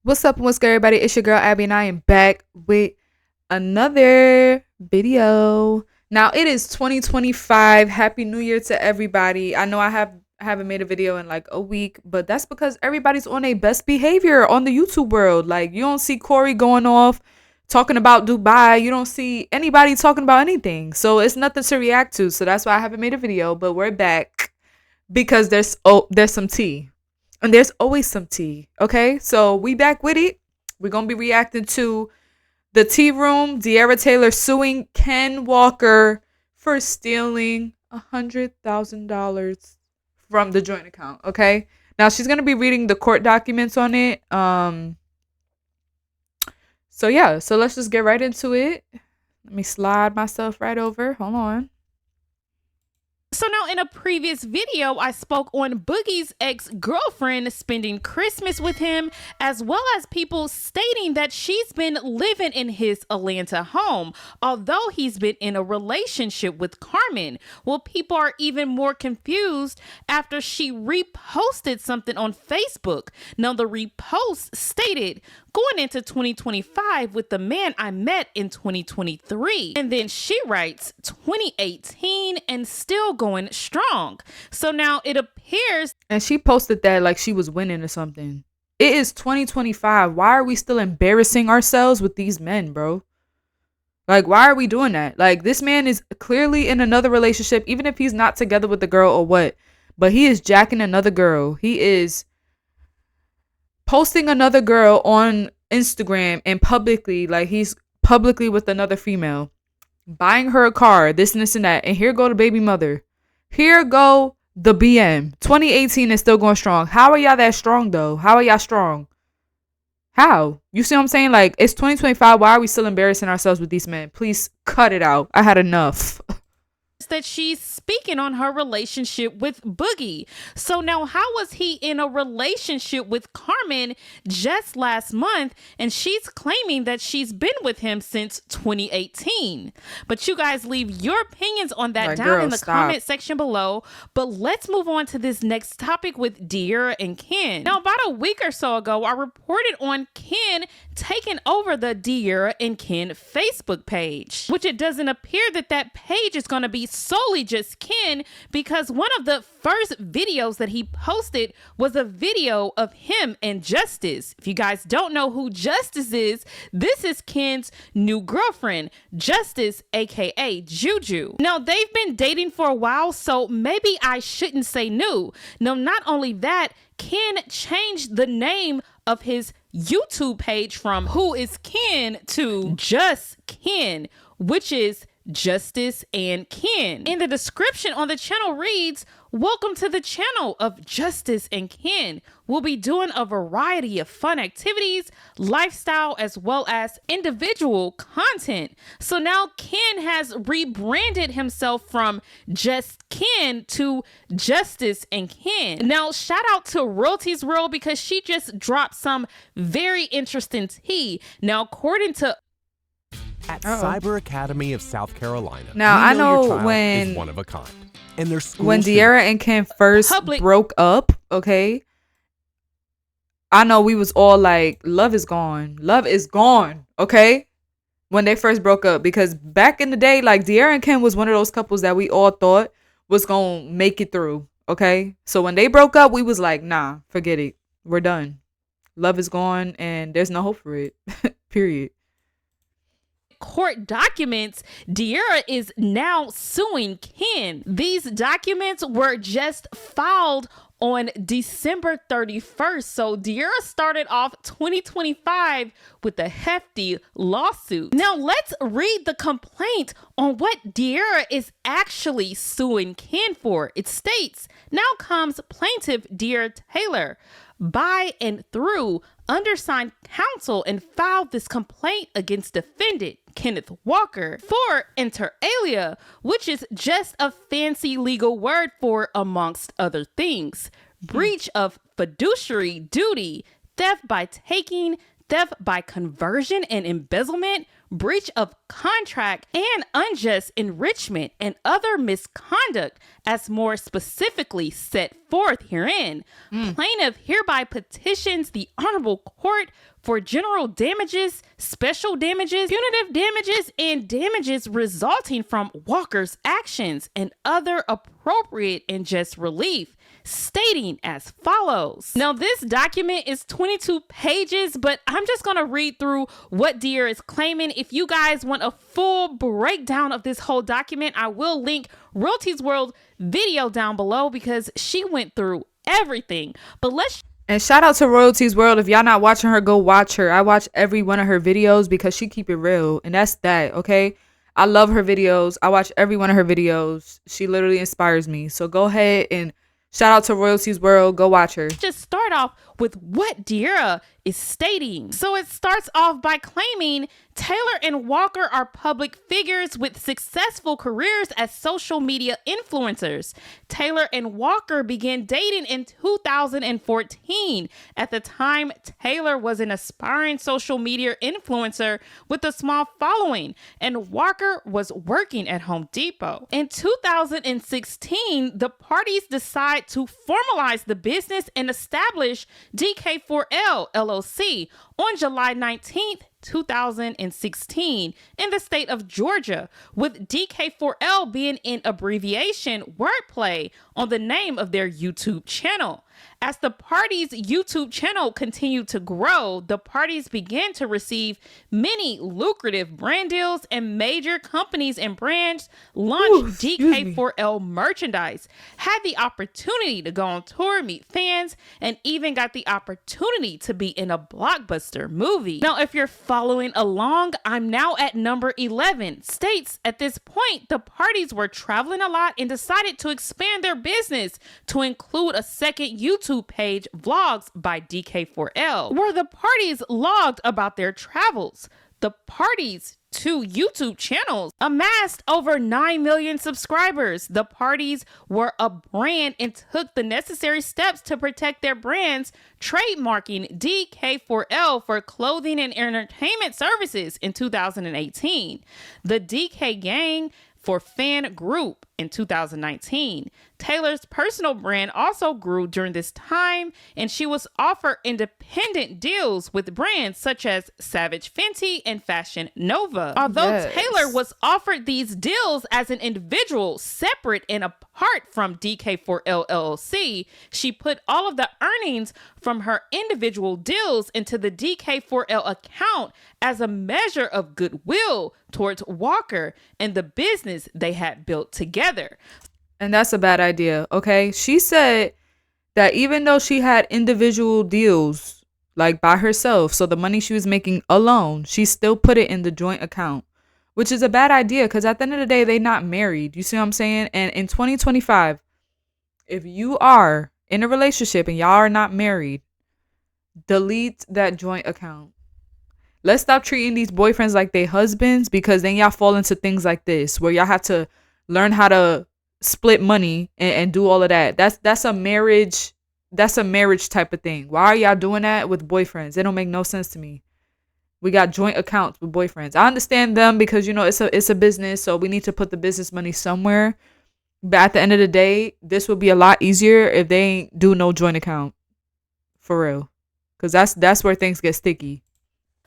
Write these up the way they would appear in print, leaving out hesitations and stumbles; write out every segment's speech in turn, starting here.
What's up and what's good, everybody? It's your girl Abby and I am back with another video. Now it is 2025. Happy New Year to everybody. I know I haven't made a video in like a week, but that's because everybody's on a best behavior on the YouTube world. Like, you don't see Corey going off talking about Dubai. You don't see anybody talking about anything. So it's nothing to react to. So that's why I haven't made a video, but we're back because there's some tea. And there's always some tea, okay? So we back with it. We're going to be reacting to the tea room. De'Ara Taylor suing Ken Walker for stealing $100,000 from the joint account, okay? Now, she's going to be reading the court documents on it. So, yeah. So, let's just get right into it. Let me slide myself right over. Hold on. So now in a previous video, I spoke on Boogie's ex-girlfriend spending Christmas with him, as well as people stating that she's been living in his Atlanta home, although he's been in a relationship with Carmen. Well, people are even more confused after she reposted something on Facebook. Now, the repost stated, "Going into 2025 with the man I met in 2023. And then she writes 2018 and still going strong. So now it appears. And she posted that like she was winning or something. It is 2025. Why are we still embarrassing ourselves with these men, bro? Like, why are we doing that? Like, this man is clearly in another relationship, even if he's not together with the girl or what. But he is jacking another girl. He is posting another girl on Instagram and publicly, like he's publicly with another female, buying her a car, this and this and that. And here go the baby mother. Here go the BM. 2018 is still going strong. How are y'all that strong though? How are y'all strong? How? You see what I'm saying? Like, it's 2025. Why are we still embarrassing ourselves with these men? Please cut it out. I had enough. That she's speaking on her relationship with Boogie. So now, how was he in a relationship with Carmen just last month, and she's claiming that she's been with him since 2018? But you guys leave your opinions on that down in the comment section below. But let's move on to this next topic with De'Ara and Ken. Now, about a week or so ago, I reported on Ken taking over the De'Ara and Ken Facebook page, which it doesn't appear that that page is going to be solely just Ken, because one of the first videos that he posted was a video of him and Justice. If you guys don't know who Justice is, this is Ken's new girlfriend, Justice, aka Juju. Now, they've been dating for a while, so maybe I shouldn't say new. No, not only that, Ken changed the name of his YouTube page from Who is Ken to Just Ken, which is Justice and Ken. In the description on the channel reads, "Welcome to the channel of Justice and Ken. We'll be doing a variety of fun activities, lifestyle, as well as individual content." So now Ken has rebranded himself from Just Ken to Justice and Ken. Now, shout out to Royalties World because she just dropped some very interesting tea. Now, according to at Cyber Academy of South Carolina. Now, I know when one of a kind. And their when De'Ara and Ken first broke up, okay, I know we was all like, love is gone. Love is gone, okay? When they first broke up. Because back in the day, like, De'Ara and Ken was one of those couples that we all thought was going to make it through, okay? So when they broke up, we was like, nah, forget it. We're done. Love is gone and there's no hope for it, period. Court documents, De'Ara is now suing Ken. These documents were just filed on December 31st. So De'Ara started off 2025 with a hefty lawsuit. Now let's read the complaint on what De'Ara is actually suing Ken for. It states, "Now comes plaintiff De'Ara Taylor by and through undersigned counsel and filed this complaint against defendant Kenneth Walker for inter alia, which is just a fancy legal word for, amongst other things, breach of fiduciary duty, theft by taking, theft by conversion and embezzlement, breach of contract, and unjust enrichment and other misconduct as more specifically set forth herein. Plaintiff hereby petitions the Honorable Court for general damages, special damages, punitive damages, and damages resulting from Walker's actions and other appropriate and just relief, stating as follows. Now, this document is 22 pages, but I'm just going to read through what De'Ara is claiming. If you guys want a full breakdown of this whole document, I will link Royalties World video down below because she went through everything. But and shout out to Royalties World. If y'all not watching her, go watch her. I watch every one of her videos because she keep it real. And that's that, okay? I love her videos. I watch every one of her videos. She literally inspires me. So go ahead and shout out to Royalties World. Go watch her. just start off with what De'Ara is stating. So it starts off by claiming Taylor and Walker are public figures with successful careers as social media influencers. Taylor and Walker began dating in 2014. At the time, Taylor was an aspiring social media influencer with a small following, and Walker was working at Home Depot. In 2016, the parties decide to formalize the business and establish DK4L LLC on July 19th, 2016 in the state of Georgia, with DK4L being an abbreviation wordplay on the name of their YouTube channel. As the party's YouTube channel continued to grow, the parties began to receive many lucrative brand deals, and major companies and brands launched DK4L merchandise, had the opportunity to go on tour, meet fans, and even got the opportunity to be in a blockbuster movie. Now, if you're following along, I'm now at number 11. States at this point, the parties were traveling a lot and decided to expand their business to include a second YouTube page, Vlogs by DK4L, where the parties logged about their travels. The parties' two YouTube channels amassed over 9 million subscribers. The parties were a brand and took the necessary steps to protect their brands, trademarking DK4L for clothing and entertainment services in 2018. The DK Gang for Fan Group in 2019. Taylor's personal brand also grew during this time, and she was offered independent deals with brands such as Savage Fenty and Fashion Nova. Although Taylor was offered these deals as an individual, separate and apart from DK4L LLC, she put all of the earnings from her individual deals into the DK4L account as a measure of goodwill towards Walker and the business they had built together. And that's a bad idea, okay? She said that even though she had individual deals, like by herself, so the money she was making alone, she still put it in the joint account, which is a bad idea because at the end of the day, they not married. You see what I'm saying? And in 2025, if you are in a relationship and y'all are not married, delete that joint account. Let's stop treating these boyfriends like they husbands, because then y'all fall into things like this where y'all have to learn how to split money and do all of that. That's a marriage. That's a marriage type of thing. Why are y'all doing that with boyfriends? It don't make no sense to me. We got joint accounts with boyfriends. I understand them because, you know, it's a business, so we need to put the business money somewhere. But at the end of the day, this would be a lot easier if they ain't do no joint account. For real. Because that's where things get sticky.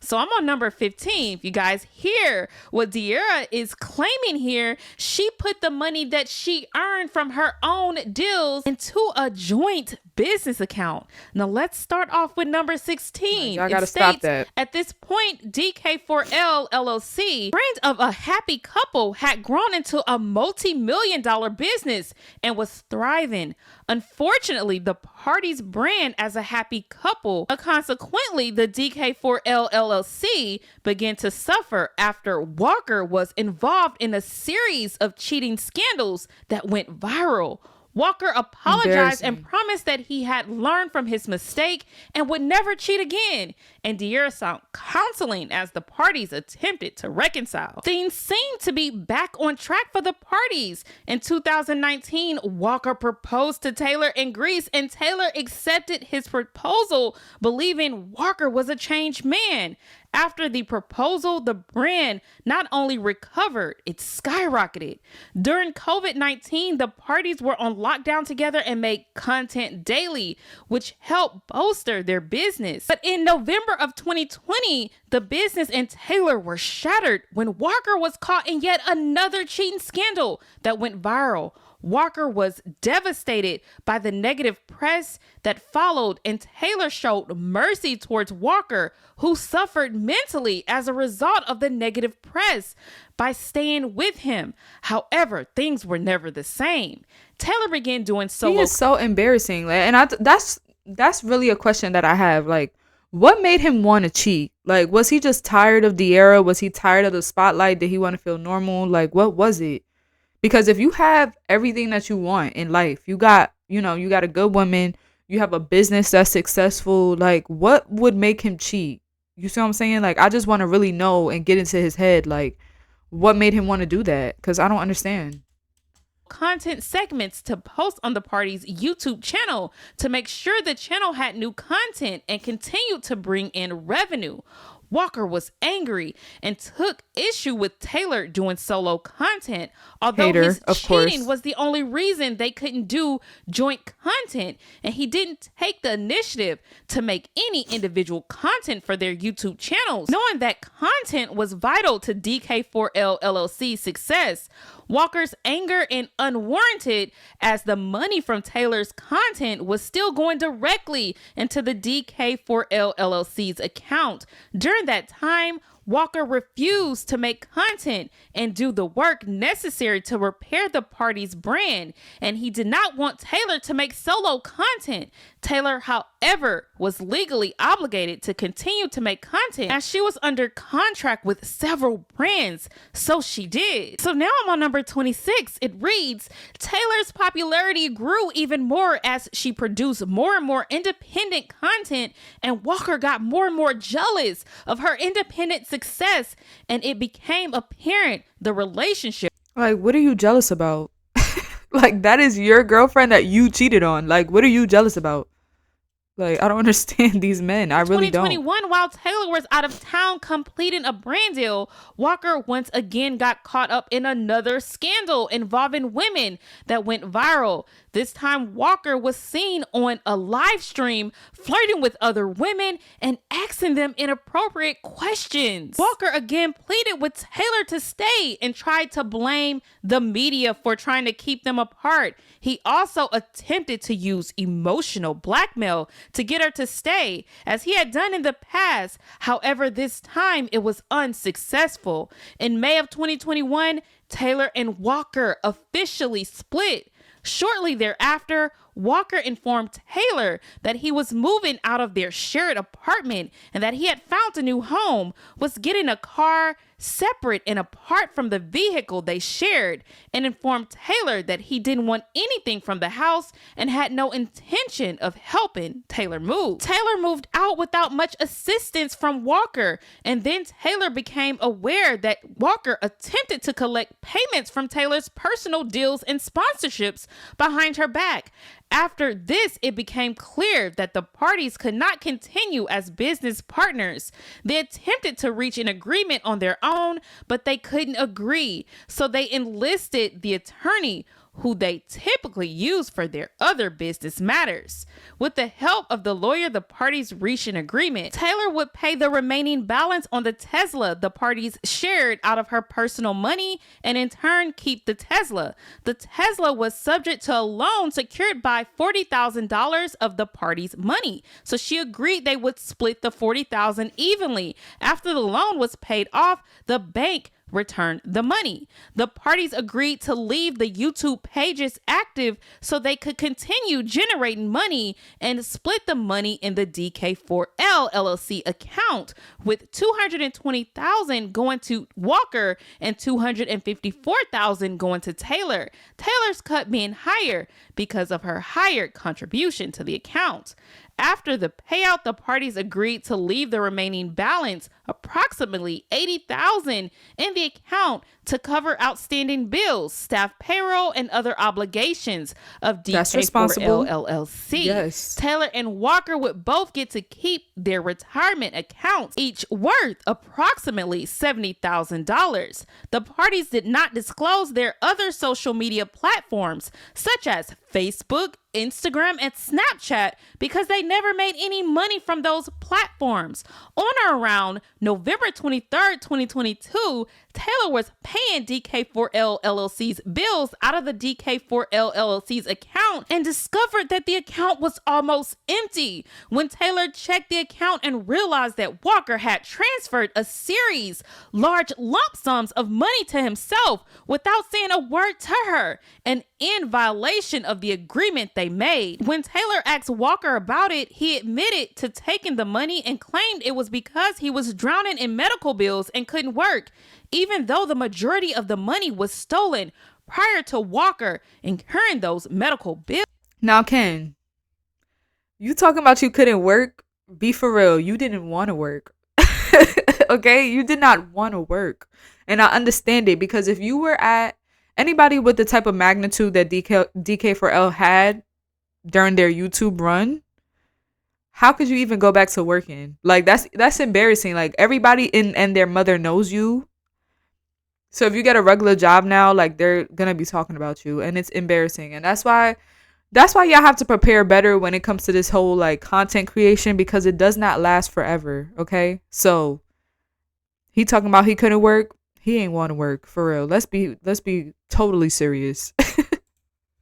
So I'm on number 15. If you guys hear what De'Ara is claiming here, she put the money that she earned from her own deals into a joint business account. Now let's start off with number 16. I gotta stop that. At this point, DK4L LLC, brand of a happy couple, had grown into a multi-million-dollar business and was thriving. Unfortunately, the party's brand as a happy couple, consequently, the DK4L LLC began to suffer after Walker was involved in a series of cheating scandals that went viral. Walker apologized and promised that he had learned from his mistake and would never cheat again. and De'Ara sought counseling as the parties attempted to reconcile. Things seemed to be back on track for the parties. In 2019, Walker proposed to Taylor in Greece, and Taylor accepted his proposal, believing Walker was a changed man. After the proposal, the brand not only recovered, it skyrocketed. During COVID-19, the parties were on lockdown together and made content daily, which helped bolster their business. But in November of 2020, the business and Taylor were shattered when Walker was caught in yet another cheating scandal that went viral. Walker was devastated by the negative press that followed, and Taylor showed mercy towards Walker, who suffered mentally as a result of the negative press, by staying with him. However, things were never the same. Taylor began doing solo. He is so embarrassing, like, and that's really a question that I have. Like, what made him want to cheat? Like, was he just tired of De'Ara? Was he tired of the spotlight? Did he want to feel normal? Like, what was it? Because if you have everything that you want in life, you got a good woman, you have a business that's successful, like, what would make him cheat? You see what I'm saying? Like, I just want to really know and get into his head, like, what made him want to do that? Because I don't understand. Content segments to post on the party's YouTube channel to make sure the channel had new content and continued to bring in revenue. Walker was angry and took issue with Taylor doing solo content, although his cheating was the only reason they couldn't do joint content, and he didn't take the initiative to make any individual content for their YouTube channels, knowing that content was vital to DK4L LLC's success. Walker's anger and unwarranted, as the money from Taylor's content was still going directly into the DK4L LLC's account. During that time, Walker refused to make content and do the work necessary to repair the party's brand, and he did not want Taylor to make solo content. Taylor, however, was legally obligated to continue to make content as she was under contract with several brands, so she did. So now I'm on number 26. It reads, Taylor's popularity grew even more as she produced more and more independent content, and Walker got more and more jealous of her independent success, and it became apparent the relationship. Like, what are you jealous about? Like, that is your girlfriend that you cheated on. Like, what are you jealous about? Like, I don't understand these men. I really don't. 2021, while Taylor was out of town completing a brand deal, Walker once again got caught up in another scandal involving women that went viral. This time, Walker was seen on a live stream flirting with other women and asking them inappropriate questions. Walker again pleaded with Taylor to stay and tried to blame the media for trying to keep them apart. He also attempted to use emotional blackmail to get her to stay, as he had done in the past. However, this time it was unsuccessful. In May of 2021, Taylor and Walker officially split. Shortly thereafter, Walker informed Taylor that he was moving out of their shared apartment and that he had found a new home, was getting a car separate and apart from the vehicle they shared, and informed Taylor that he didn't want anything from the house and had no intention of helping Taylor move. Taylor moved out without much assistance from Walker, and then Taylor became aware that Walker attempted to collect payments from Taylor's personal deals and sponsorships behind her back. After this, it became clear that the parties could not continue as business partners. They attempted to reach an agreement on their own, but they couldn't agree. So they enlisted the attorney who they typically use for their other business matters. With the help of the lawyer, the parties reached an agreement. Taylor would pay the remaining balance on the Tesla the parties shared out of her personal money, and in turn keep the Tesla. The Tesla was subject to a loan secured by $40,000 of the parties' money, so she agreed they would split the $40,000 evenly. After the loan was paid off, the bank returned the money. The parties agreed to leave the YouTube pages active so they could continue generating money and split the money in the DK4L LLC account, with $220,000 going to Walker and $254,000 going to Taylor. Taylor's cut being higher because of her higher contribution to the account. After the payout, the parties agreed to leave the remaining balance, approximately $80,000, in the account to cover outstanding bills, staff payroll, and other obligations of DK4L LLC. Yes. Taylor and Walker would both get to keep their retirement accounts, each worth approximately $70,000. The parties did not disclose their other social media platforms, such as Facebook, Instagram, and Snapchat, because they never made any money from those platforms. On or around November 23rd, 2022, Taylor was paying DK4L LLC's bills out of the DK4L LLC's account and discovered that the account was almost empty. When Taylor checked the account and realized that Walker had transferred a series large lump sums of money to himself without saying a word to her, and in violation of the agreement they made. When Taylor asked Walker about it, he admitted to taking the money and claimed it was because he was drowning in medical bills and couldn't work, even though the majority of the money was stolen prior to Walker incurring those medical bills. Now, Ken, you talking about you couldn't work? Be for real. You didn't want to work. Okay? You did not want to work. And I understand it, because if you were at anybody with the type of magnitude that DK4L had during their YouTube run, how could you even go back to working? Like, that's embarrassing. Like, everybody and their mother knows you. So if you get a regular job now, like, they're gonna be talking about you, and it's embarrassing. And that's why y'all have to prepare better when it comes to this whole like content creation, because it does not last forever. Okay? So he talking about he couldn't work. He ain't want to work, for real. Let's be totally serious.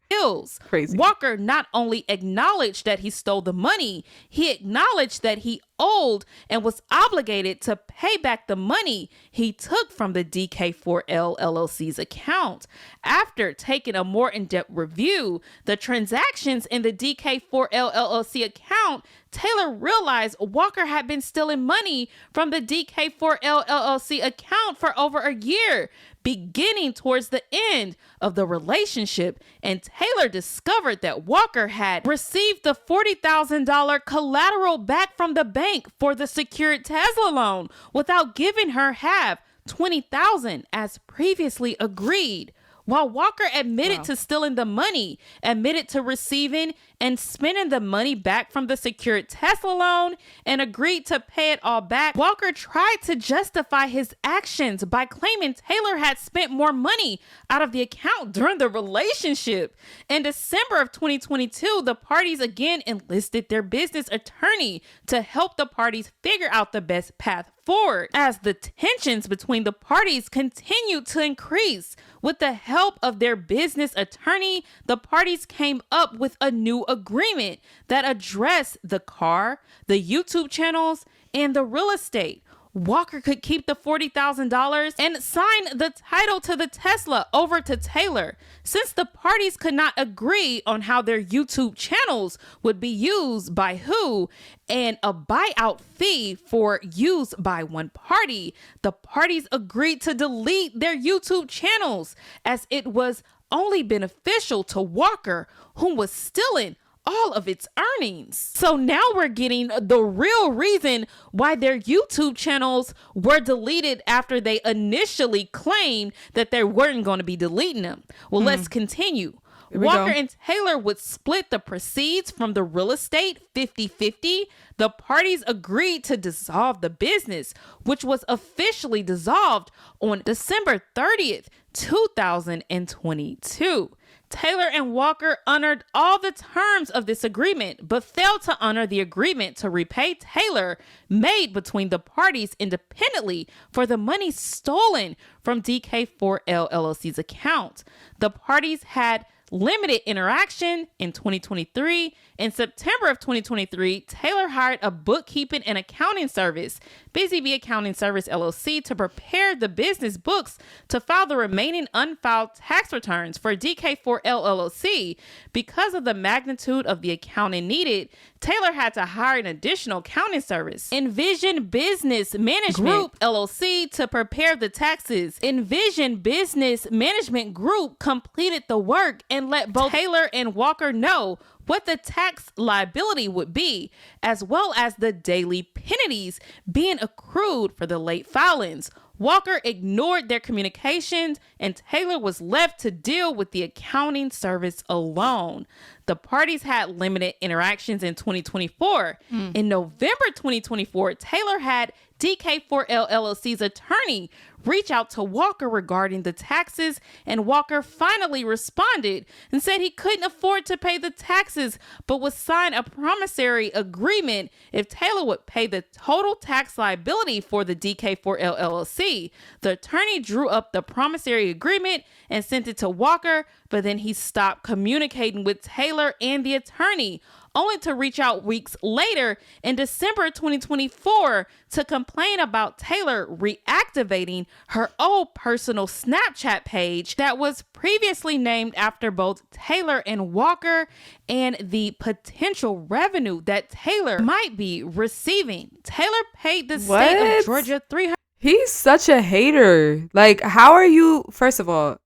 Bills. Crazy. Walker not only acknowledged that he stole the money, he acknowledged that he owed and was obligated to pay back the money he took from the DK4L LLC's account. After taking a more in-depth review, the transactions in the DK4L LLC account, Taylor realized Walker had been stealing money from the DK4L LLC account for over a year, beginning towards the end of the relationship, and Taylor discovered that Walker had received the $40,000 collateral back from the bank for the secured Tesla loan without giving her half, $20,000, as previously agreed. While Walker admitted to stealing the money, admitted to receiving and spending the money back from the secured Tesla loan, and agreed to pay it all back, Walker tried to justify his actions by claiming Taylor had spent more money out of the account during the relationship. In December of 2022, the parties again enlisted their business attorney to help the parties figure out the best path forward. As the tensions between the parties continued to increase, with the help of their business attorney, the parties came up with a new agreement that addressed the car, the YouTube channels, and the real estate. Walker could keep the $40,000 and sign the title to the Tesla over to Taylor. Since the parties could not agree on how their YouTube channels would be used by who and a buyout fee for use by one party, the parties agreed to delete their YouTube channels, as it was only beneficial to Walker, who was stealing all of its earnings. So now we're getting the real reason why their YouTube channels were deleted after they initially claimed that they weren't going to be deleting them. Well, let's continue. Walker and Taylor would split the proceeds from the real estate 50-50. The parties agreed to dissolve the business, which was officially dissolved on December 30th, 2022. Taylor and Walker honored all the terms of this agreement, but failed to honor the agreement to repay Taylor made between the parties independently for the money stolen from DK4L LLC's account. The parties had limited interaction in 2023. In September of 2023, Taylor hired a bookkeeping and accounting service, Busy Bee Accounting Service LLC, to prepare the business books to file the remaining unfiled tax returns for DK4L LLC. Because of the magnitude of the accounting needed, Taylor had to hire an additional accounting service, Envision Business Management Group LLC, to prepare the taxes. Envision Business Management Group completed the work and let both Taylor and Walker know what the tax liability would be, as well as the daily penalties being accrued for the late filings. Walker ignored their communications, and Taylor was left to deal with the accounting service alone. The parties had limited interactions in 2024. In November 2024, Taylor had DK4L LLC's attorney reach out to Walker regarding the taxes, and Walker finally responded and said he couldn't afford to pay the taxes, but would sign a promissory agreement if Taylor would pay the total tax liability for the DK4L LLC. The attorney drew up the promissory agreement and sent it to Walker, but then he stopped communicating with Taylor and the attorney, only to reach out weeks later in December 2024 to complain about Taylor reactivating her old personal Snapchat page that was previously named after both Taylor and Walker, and the potential revenue that Taylor might be receiving. Taylor paid the state of Georgia $300. He's such a hater. Like, how are you? First of all,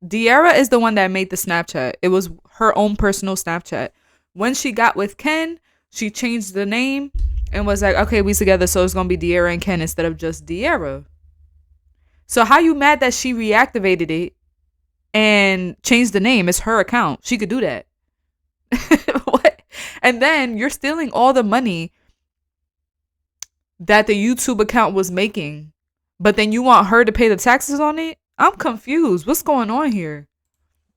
De'Ara is the one that made the Snapchat. It was her own personal Snapchat. When she got with Ken, she changed the name and was like, okay, we together, so it's going to be De'Ara and Ken instead of just De'Ara. So how you mad that she reactivated it and changed the name? It's her account. She could do that. What? And then you're stealing all the money that the YouTube account was making, but then you want her to pay the taxes on it? I'm confused. What's going on here?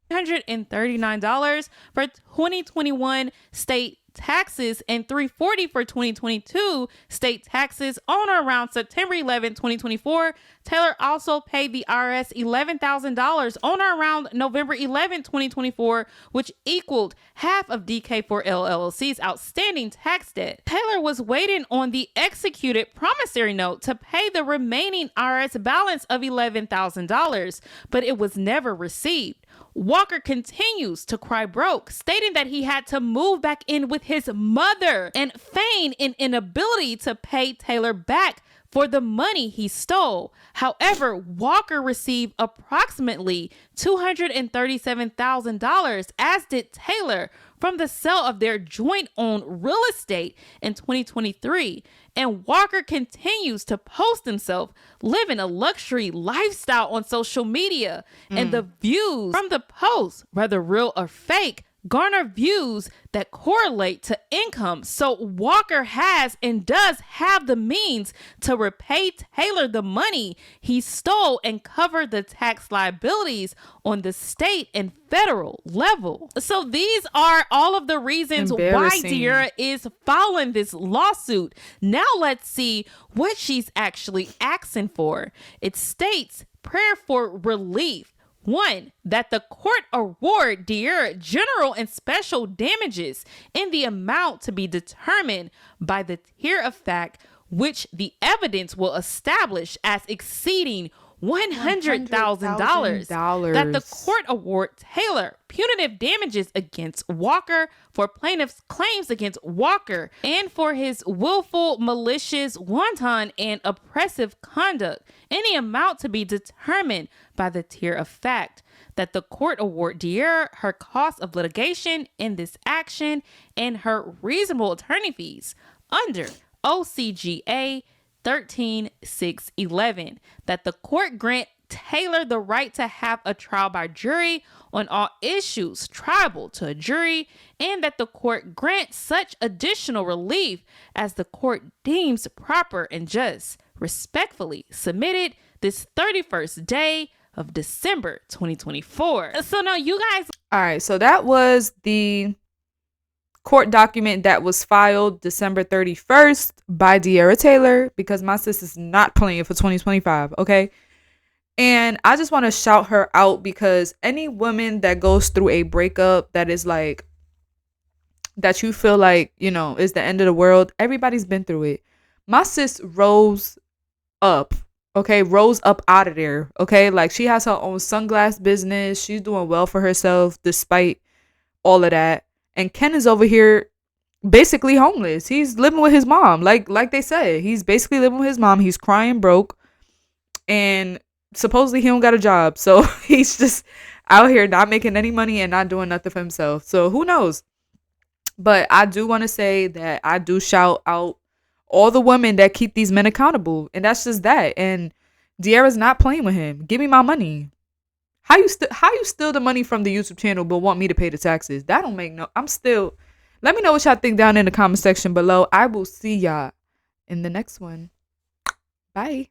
$139 for 2021 state taxes and $340 for 2022 state taxes. On or around September 11, 2024, Taylor also paid the IRS $11,000 on or around November 11, 2024, which equaled half of DK4L LLC's outstanding tax debt. Taylor was waiting on the executed promissory note to pay the remaining IRS balance of $11,000, but it was never received. Walker continues to cry broke, stating that he had to move back in with his mother and feign an inability to pay Taylor back for the money he stole. However, Walker received approximately $237,000, as did Taylor, from the sale of their joint-owned real estate in 2023. And Walker continues to post himself living a luxury lifestyle on social media. And the views from the post, whether real or fake, garner views that correlate to income. So Walker has and does have the means to repay Taylor the money he stole and cover the tax liabilities on the state and federal level. So these are all of the reasons why De'Ara is filing this lawsuit. Now let's see what she's actually asking for. It states prayer for relief. 1, that the court award De'Ara general and special damages in the amount to be determined by the tier of fact which the evidence will establish as exceeding $100,000. That the court award Taylor punitive damages against Walker for plaintiff's claims against Walker and for his willful, malicious, wanton, and oppressive conduct, any amount to be determined by the tier of fact. That the court award De'Ara her cost of litigation in this action and her reasonable attorney fees under OCGA 13-611. That the court grant Taylor the right to have a trial by jury on all issues triable to a jury, and that the court grant such additional relief as the court deems proper and just. Respectfully submitted this 31st day of December 2024. So now you guys. All right. So that was the court document that was filed December 31st by De'Ara Taylor, because my sis is not playing for 2025. Okay. And I just want to shout her out, because any woman that goes through a breakup that is like, that you feel like, you know, is the end of the world, everybody's been through it. My sis rose up. Okay, rose up out of there. Okay, like she has her own sunglass business. She's doing well for herself despite all of that. And Ken is over here basically homeless. He's living with his mom. Like they said, he's basically living with his mom. He's crying broke, and supposedly he don't got a job. So he's just out here not making any money and not doing nothing for himself. So who knows? But I do want to say that I do shout out all the women that keep these men accountable, and that's just that. And De'Ara's not playing with him. Give me my money. How you steal the money from the YouTube channel but want me to pay the taxes? That don't make no. I'm still. Let me know what y'all think down in the comment section below. I will see y'all in the next one. Bye.